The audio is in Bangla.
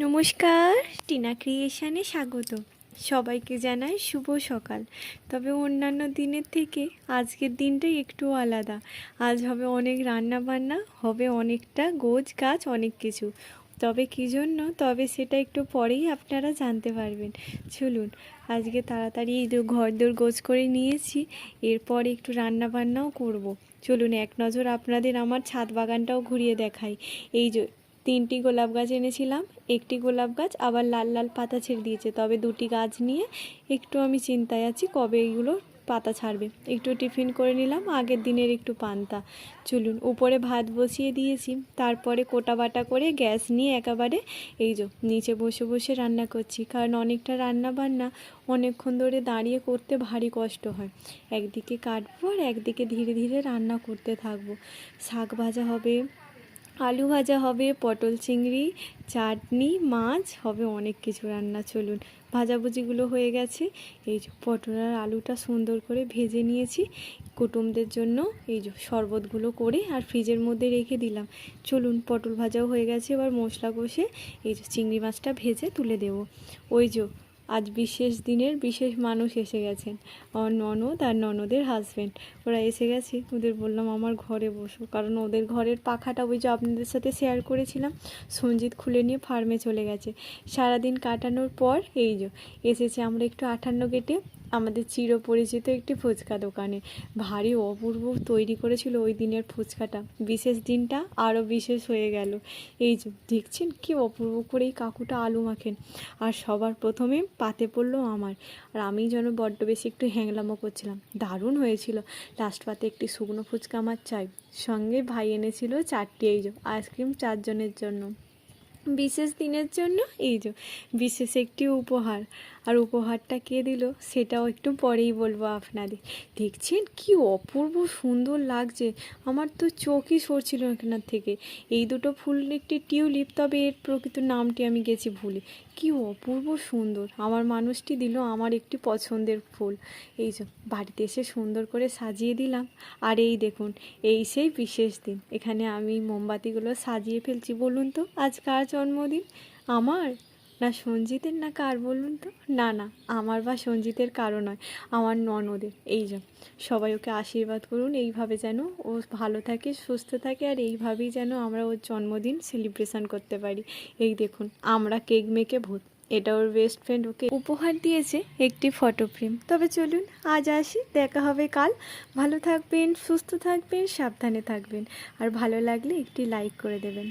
নমস্কার, টিনা ক্রিয়েশনে স্বাগত। সবাইকে জানাই শুভ সকাল। তবে অন্যান্য দিনের থেকে আজকের দিনটাই একটু আলাদা। আজ হবে অনেক রান্না বান্না, হবে অনেকটা গোছ গাছ, অনেক কিছু। তবে কী জন্য, তবে সেটা একটু পরেই আপনারা জানতে পারবেন। চলুন আজকে তাড়াতাড়ি এই ঘর দোর গোছ করে নিয়েছি, এরপর একটু রান্না বান্নাও করব। চলুন এক নজর আপনাদের আমার ছাদ বাগানটাও ঘুরিয়ে দেখাই। এই যে 3টি গোলাপ গাছ এনেছিলাম, একটি গোলাপ গাছ আবার লাল লাল পাতা ছেড়ে দিয়েছে। তবে 2টি গাছ নিয়ে একটু আমি চিন্তায় আছি কবে এইগুলো পাতা ছাড়বে। একটু টিফিন করে নিলাম, আগের দিনের একটু পান্তা। চলুন উপরে ভাত বসিয়ে দিয়েছি, তারপরে কোটা বাটা করে গ্যাস নিয়ে একেবারে এই যে নিচে বসে বসে রান্না করছি। কারণ অনেকটা রান্না বান্না অনেকক্ষণ ধরে দাঁড়িয়ে করতে ভারী কষ্ট হয়। একদিকে কাটবো আর একদিকে ধীরে ধীরে রান্না করতে থাকবো। শাক ভাজা হবে, আলু ভাজা হবে, পটল চিংড়ি, চাটনি, মাছ হবে, অনেক কিছু রান্না। চলুন ভাজাভুজিগুলো হয়ে গেছে। এই যে পটল আর আলুটা সুন্দর করে ভেজে নিয়েছি কুটুমদের জন্য। এই যে শরবতগুলো করে আর ফ্রিজের মধ্যে রেখে দিলাম। চলুন পটল ভাজাও হয়ে গেছে, এবার মশলা কষে এই যে চিংড়ি মাছটা ভেজে তুলে দেব। ওই যে আজ বিশেষ দিনের বিশেষ মানুষ এসে গেছেন, আমার ননদ আর ননদের হাজব্যান্ড। ওরা এসে গেছে, ওদের বললাম আমার ঘরে বসো, কারণ ওদের ঘরের পাখাটা ওই যে আপনাদের সাথে শেয়ার করেছিলাম, সঞ্জিত খুলে নিয়ে ফার্মে চলে গেছে। সারাদিন কাটানোর পর এই যে এসেছে আমরা একটু 58 গেটে আমাদের চিরপরিচিত একটি ফুচকা দোকানে। ভারী অপূর্ব তৈরি করেছিল ওই দিনের ফুচকাটা। বিশেষ দিনটা আরও বিশেষ হয়ে গেল। এই যে দেখছেন কি অপূর্ব করে এই কাকুটা আলু মাখেন, আর সবার প্রথমে পাতে পড়লো আমার, আর আমি যেন বড্ড বেশি একটু হ্যাংলামো করছিলাম। দারুণ হয়েছিল। লাস্ট পাতে একটি শুকনো ফুচকা আমার চাই, সঙ্গে ভাই এনেছিল 4টি এই যে আইসক্রিম 4 জনের জন্য। বিশেষ দিনের জন্য এই যে বিশেষ একটি উপহার। আর উপহারটা কে দিল সেটাও একটু পরেই বলবো আপনাদের। দেখছেন কি অপূর্ব সুন্দর লাগছে, আমার তো চোখই সরছিল এখানের থেকে। এই দুটো ফুল একটি টিউলিপ, তবে এর প্রকৃত নামটি আমি গেছি ভুলে। কি অপূর্ব সুন্দর, আমার মানুষটি দিল আমার একটি পছন্দের ফুল। এই যে বাড়িতে এসে সুন্দর করে সাজিয়ে দিলাম। আর এই দেখুন, এই সেই বিশেষ দিন, এখানে আমি মোমবাতিগুলো সাজিয়ে ফেলছি। বলুন তো আজ কার জন্মদিন, আমার না সঞ্জিতের, না কার বলুন তো? না না, আমার বা সঞ্জিতের কারো নয়, আমার ননদের। এই যে সবাই ওকে আশীর্বাদ করুন, এইভাবে যেন ও ভালো থাকে, সুস্থ থাকে, আর এইভাবেই যেন আমরা ওর জন্মদিন সেলিব্রেশন করতে পারি। এই দেখুন আমরা কেক মেকে ভূত, এটা ওর বেস্ট ফ্রেন্ড ওকে উপহার দিয়েছে একটি ফটো ফ্রেম। তবে চলুন আজ আসি, দেখা হবে কাল। ভালো থাকবেন, সুস্থ থাকবেন, সাবধানে থাকবেন, আর ভালো লাগলে একটি লাইক করে দেবেন।